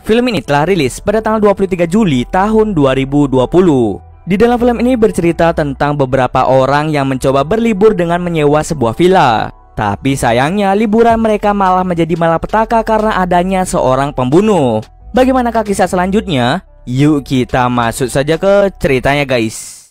Film ini telah rilis pada tanggal 23 Juli tahun 2020. Di dalam film ini bercerita tentang beberapa orang yang mencoba berlibur dengan menyewa sebuah villa. Tapi sayangnya liburan mereka malah menjadi malapetaka karena adanya seorang pembunuh. Bagaimanakah kisah selanjutnya? Yuk kita masuk saja ke ceritanya guys.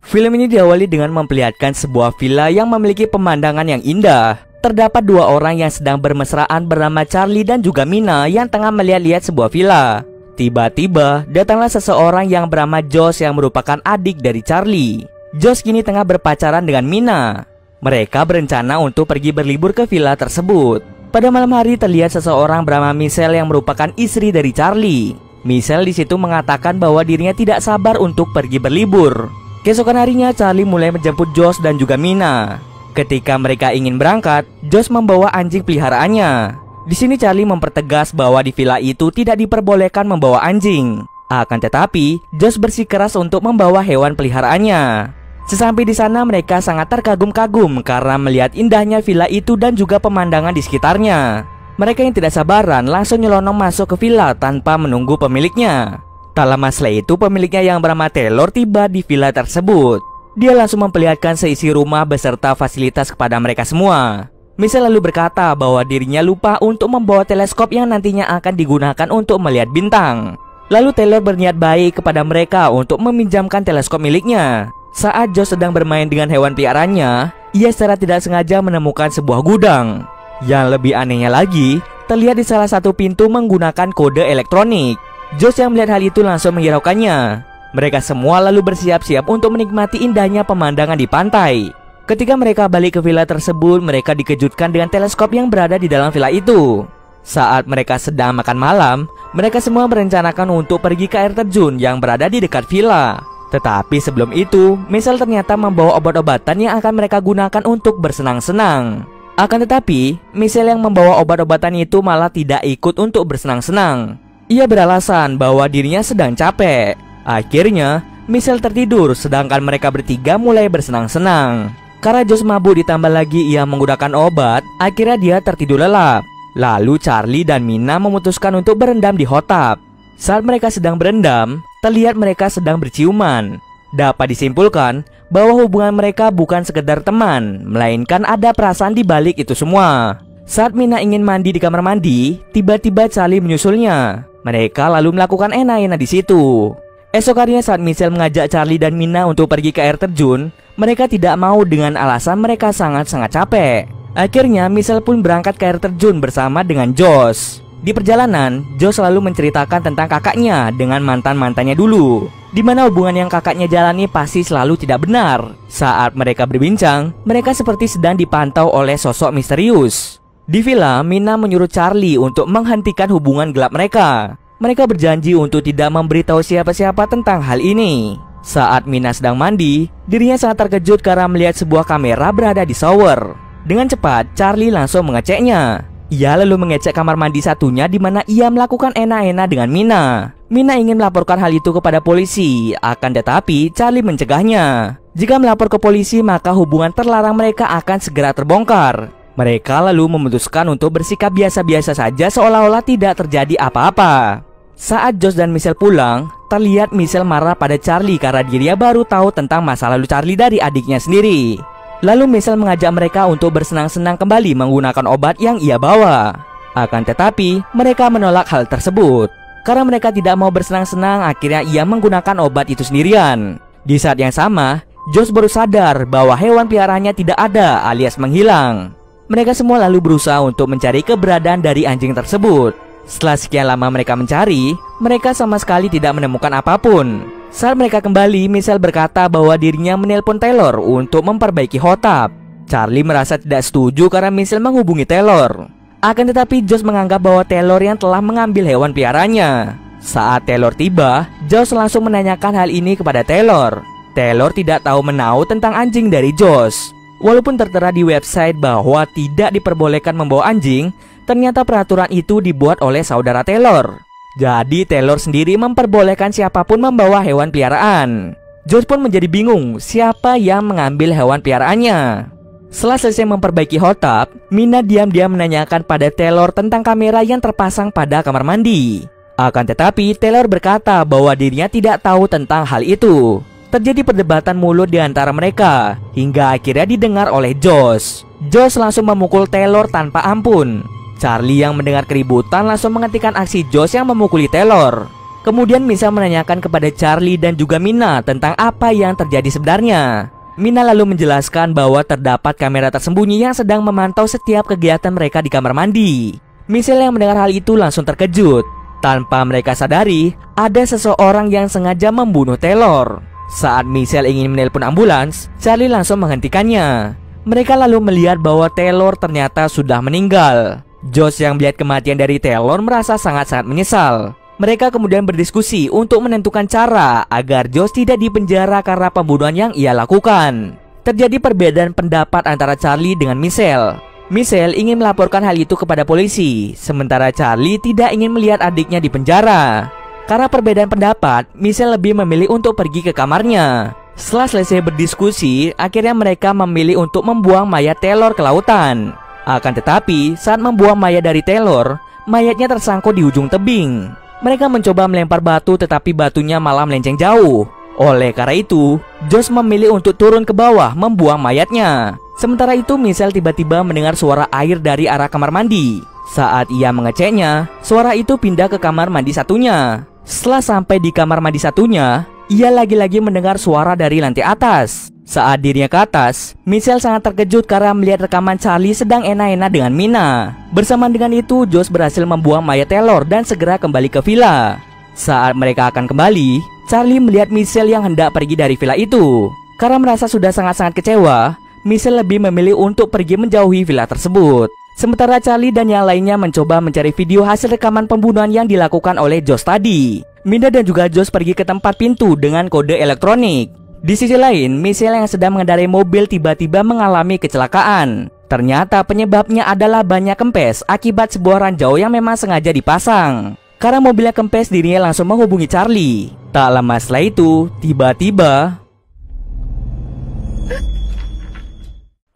Film ini diawali dengan memperlihatkan sebuah villa yang memiliki pemandangan yang indah. Terdapat dua orang yang sedang bermesraan bernama Charlie dan juga Mina yang tengah melihat-lihat sebuah villa. Tiba-tiba datanglah seseorang yang bernama Josh yang merupakan adik dari Charlie. Josh kini tengah berpacaran dengan Mina. Mereka berencana untuk pergi berlibur ke villa tersebut. Pada malam hari terlihat seseorang bernama Michelle yang merupakan istri dari Charlie. Michelle di situ mengatakan bahwa dirinya tidak sabar untuk pergi berlibur. Keesokan harinya Charlie mulai menjemput Josh dan juga Mina. Ketika mereka ingin berangkat, Josh membawa anjing peliharaannya. Di sini Charlie mempertegas bahwa di villa itu tidak diperbolehkan membawa anjing. Akan tetapi, Josh bersikeras untuk membawa hewan peliharaannya. Sesampai di sana mereka sangat terkagum-kagum karena melihat indahnya villa itu dan juga pemandangan di sekitarnya. Mereka yang tidak sabaran langsung nyelonong masuk ke villa tanpa menunggu pemiliknya. Tak lama setelah itu pemiliknya yang bernama Taylor tiba di villa tersebut. Dia langsung memperlihatkan seisi rumah beserta fasilitas kepada mereka semua. Michelle lalu berkata bahwa dirinya lupa untuk membawa teleskop yang nantinya akan digunakan untuk melihat bintang. Lalu Taylor berniat baik kepada mereka untuk meminjamkan teleskop miliknya. Saat Josh sedang bermain dengan hewan peliharaannya, ia secara tidak sengaja menemukan sebuah gudang. Yang lebih anehnya lagi, terlihat di salah satu pintu menggunakan kode elektronik. Josh yang melihat hal itu langsung menghiraukannya. Mereka semua lalu bersiap-siap untuk menikmati indahnya pemandangan di pantai. Ketika mereka balik ke villa tersebut, mereka dikejutkan dengan teleskop yang berada di dalam villa itu. Saat mereka sedang makan malam, mereka semua merencanakan untuk pergi ke air terjun yang berada di dekat villa. Tetapi sebelum itu, Michelle ternyata membawa obat-obatan yang akan mereka gunakan untuk bersenang-senang. Akan tetapi, Michelle yang membawa obat-obatan itu malah tidak ikut untuk bersenang-senang. Ia beralasan bahwa dirinya sedang capek. Akhirnya, Michelle tertidur sedangkan mereka bertiga mulai bersenang-senang. Karena Josh mabuk ditambah lagi ia menggunakan obat, akhirnya dia tertidur lelap. Lalu Charlie dan Mina memutuskan untuk berendam di hot tub. Saat mereka sedang berendam, terlihat mereka sedang berciuman. Dapat disimpulkan bahwa hubungan mereka bukan sekedar teman, melainkan ada perasaan di balik itu semua. Saat Mina ingin mandi di kamar mandi, tiba-tiba Charlie menyusulnya. Mereka lalu melakukan enak-enak di situ. Esok harinya saat Michelle mengajak Charlie dan Mina untuk pergi ke air terjun, mereka tidak mau dengan alasan mereka sangat-sangat capek. Akhirnya Michelle pun berangkat ke air terjun bersama dengan Josh. Di perjalanan, Josh selalu menceritakan tentang kakaknya dengan mantan-mantannya dulu, di mana hubungan yang kakaknya jalani pasti selalu tidak benar. Saat mereka berbincang, mereka seperti sedang dipantau oleh sosok misterius. Di villa, Mina menyuruh Charlie untuk menghentikan hubungan gelap mereka. Mereka berjanji untuk tidak memberitahu siapa-siapa tentang hal ini. Saat Mina sedang mandi, dirinya sangat terkejut karena melihat sebuah kamera berada di shower. Dengan cepat, Charlie langsung mengeceknya. Ia lalu mengecek kamar mandi satunya di mana ia melakukan enak-enak dengan Mina. Mina ingin melaporkan hal itu kepada polisi, akan tetapi Charlie mencegahnya. Jika melapor ke polisi, maka hubungan terlarang mereka akan segera terbongkar. Mereka lalu memutuskan untuk bersikap biasa-biasa saja seolah-olah tidak terjadi apa-apa. Saat Josh dan Michelle pulang, terlihat Michelle marah pada Charlie karena dirinya baru tahu tentang masa lalu Charlie dari adiknya sendiri. Lalu Michelle mengajak mereka untuk bersenang-senang kembali menggunakan obat yang ia bawa. Akan tetapi, mereka menolak hal tersebut. Karena mereka tidak mau bersenang-senang, akhirnya ia menggunakan obat itu sendirian. Di saat yang sama, Josh baru sadar bahwa hewan peliharaannya tidak ada alias menghilang. Mereka semua lalu berusaha untuk mencari keberadaan dari anjing tersebut. Setelah sekian lama mereka mencari, mereka sama sekali tidak menemukan apapun. Saat mereka kembali, Michelle berkata bahwa dirinya menelpon Taylor untuk memperbaiki hot tub. Charlie merasa tidak setuju karena Michelle menghubungi Taylor. Akan tetapi Josh menganggap bahwa Taylor yang telah mengambil hewan peliharaannya. Saat Taylor tiba, Josh langsung menanyakan hal ini kepada Taylor. Taylor tidak tahu menau tentang anjing dari Josh. Walaupun tertera di website bahwa tidak diperbolehkan membawa anjing, ternyata peraturan itu dibuat oleh saudara Taylor. Jadi Taylor sendiri memperbolehkan siapapun membawa hewan peliharaan. Josh pun menjadi bingung siapa yang mengambil hewan peliharaannya. Setelah selesai memperbaiki hot tub, Mina diam-diam menanyakan pada Taylor tentang kamera yang terpasang pada kamar mandi. Akan tetapi, Taylor berkata bahwa dirinya tidak tahu tentang hal itu. Terjadi perdebatan mulut di antara mereka, hingga akhirnya didengar oleh Josh. Josh langsung memukul Taylor tanpa ampun. Charlie yang mendengar keributan langsung menghentikan aksi Josh yang memukuli Taylor. Kemudian Michelle menanyakan kepada Charlie dan juga Mina tentang apa yang terjadi sebenarnya. Mina lalu menjelaskan bahwa terdapat kamera tersembunyi yang sedang memantau setiap kegiatan mereka di kamar mandi. Michelle yang mendengar hal itu langsung terkejut. Tanpa mereka sadari, ada seseorang yang sengaja membunuh Taylor. Saat Michelle ingin menelpon ambulans, Charlie langsung menghentikannya. Mereka lalu melihat bahwa Taylor ternyata sudah meninggal. Josh yang melihat kematian dari Taylor merasa sangat-sangat menyesal. Mereka kemudian berdiskusi untuk menentukan cara agar Josh tidak dipenjara karena pembunuhan yang ia lakukan. Terjadi perbedaan pendapat antara Charlie dengan Michelle. Michelle ingin melaporkan hal itu kepada polisi, sementara Charlie tidak ingin melihat adiknya dipenjara. Karena perbedaan pendapat, Michelle lebih memilih untuk pergi ke kamarnya. Setelah selesai berdiskusi, akhirnya mereka memilih untuk membuang mayat Taylor ke lautan. Akan tetapi, saat membuang mayat dari Taylor, mayatnya tersangkut di ujung tebing. Mereka mencoba melempar batu tetapi batunya malah melenceng jauh. Oleh karena itu, Josh memilih untuk turun ke bawah membuang mayatnya. Sementara itu, Michelle tiba-tiba mendengar suara air dari arah kamar mandi. Saat ia mengeceknya, suara itu pindah ke kamar mandi satunya. Setelah sampai di kamar mandi satunya, ia lagi-lagi mendengar suara dari lantai atas. Saat dirinya ke atas, Michelle sangat terkejut karena melihat rekaman Charlie sedang enak-enak dengan Mina. Bersamaan dengan itu, Josh berhasil membuang mayat Taylor dan segera kembali ke villa. Saat mereka akan kembali, Charlie melihat Michelle yang hendak pergi dari villa itu. Karena merasa sudah sangat-sangat kecewa, Michelle lebih memilih untuk pergi menjauhi villa tersebut. Sementara Charlie dan yang lainnya mencoba mencari video hasil rekaman pembunuhan yang dilakukan oleh Josh tadi. Mina dan juga Josh pergi ke tempat pintu dengan kode elektronik. Di sisi lain, Michelle yang sedang mengendarai mobil tiba-tiba mengalami kecelakaan. Ternyata penyebabnya adalah banyak kempes akibat sebuah ranjau yang memang sengaja dipasang. Karena mobilnya kempes, dirinya langsung menghubungi Charlie. Tak lama setelah itu, tiba-tiba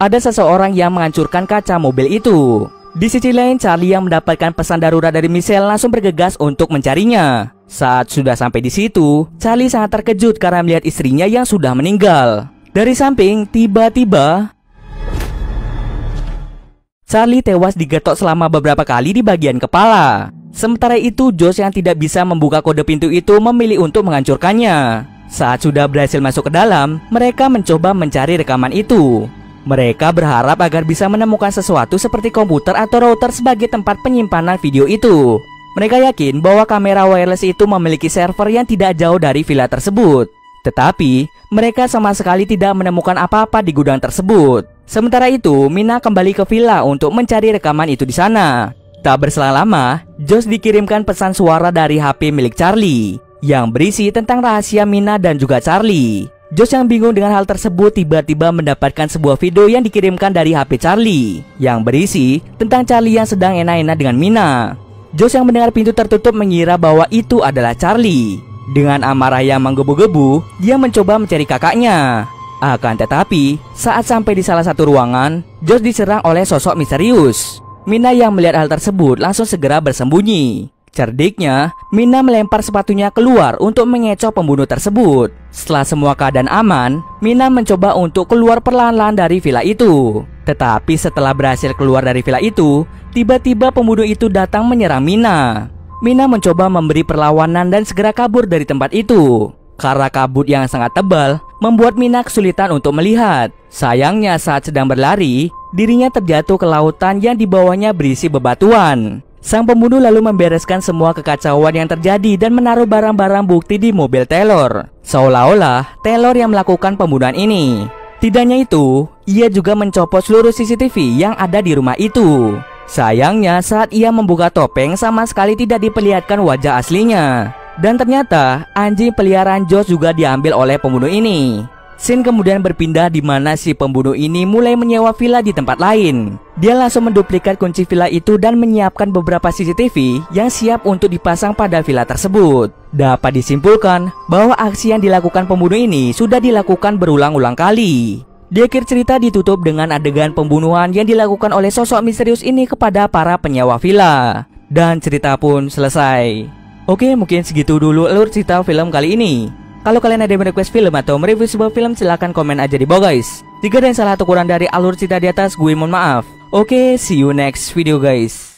ada seseorang yang menghancurkan kaca mobil itu. Di sisi lain, Charlie yang mendapatkan pesan darurat dari Michelle langsung bergegas untuk mencarinya. Saat sudah sampai di situ, Charlie sangat terkejut karena melihat istrinya yang sudah meninggal. Dari samping, tiba-tiba Charlie tewas digetok selama beberapa kali di bagian kepala. Sementara itu, Josh yang tidak bisa membuka kode pintu itu memilih untuk menghancurkannya. Saat sudah berhasil masuk ke dalam, mereka mencoba mencari rekaman itu. Mereka berharap agar bisa menemukan sesuatu seperti komputer atau router sebagai tempat penyimpanan video itu. Mereka yakin bahwa kamera wireless itu memiliki server yang tidak jauh dari villa tersebut. Tetapi, mereka sama sekali tidak menemukan apa-apa di gudang tersebut. Sementara itu, Mina kembali ke villa untuk mencari rekaman itu di sana. Tak berselang lama, Josh dikirimkan pesan suara dari HP milik Charlie yang berisi tentang rahasia Mina dan juga Charlie. Josh yang bingung dengan hal tersebut tiba-tiba mendapatkan sebuah video yang dikirimkan dari HP Charlie yang berisi tentang Charlie yang sedang enak-enak dengan Mina. Josh yang mendengar pintu tertutup mengira bahwa itu adalah Charlie. Dengan amarah yang menggebu-gebu, dia mencoba mencari kakaknya. Akan tetapi, saat sampai di salah satu ruangan, Josh diserang oleh sosok misterius. Mina yang melihat hal tersebut langsung segera bersembunyi. Cerdiknya, Mina melempar sepatunya keluar untuk mengecoh pembunuh tersebut. Setelah semua keadaan aman, Mina mencoba untuk keluar perlahan-lahan dari villa itu. Tetapi setelah berhasil keluar dari villa itu, tiba-tiba pembunuh itu datang menyerang Mina. Mina mencoba memberi perlawanan dan segera kabur dari tempat itu. Karena kabut yang sangat tebal, membuat Mina kesulitan untuk melihat. Sayangnya saat sedang berlari, dirinya terjatuh ke lautan yang di bawahnya berisi bebatuan. Sang pembunuh lalu membereskan semua kekacauan yang terjadi dan menaruh barang-barang bukti di mobil Taylor. Seolah-olah Taylor yang melakukan pembunuhan ini. Tidak hanya itu, ia juga mencopot seluruh CCTV yang ada di rumah itu. Sayangnya saat ia membuka topeng sama sekali tidak diperlihatkan wajah aslinya. Dan ternyata anjing peliharaan Josh juga diambil oleh pembunuh ini. Scene kemudian berpindah di mana si pembunuh ini mulai menyewa villa di tempat lain. Dia langsung menduplikat kunci villa itu dan menyiapkan beberapa CCTV yang siap untuk dipasang pada villa tersebut. Dapat disimpulkan bahwa aksi yang dilakukan pembunuh ini sudah dilakukan berulang-ulang kali. Di akhir cerita ditutup dengan adegan pembunuhan yang dilakukan oleh sosok misterius ini kepada para penyewa villa. Dan cerita pun selesai. Oke, mungkin segitu dulu alur cerita film kali ini. Kalau kalian ada yang request film atau mereview sebuah film, silahkan komen aja di bawah guys. Jika ada yang salah atau kurang dari alur cerita di atas, gue mohon maaf. Oke, see you next video guys.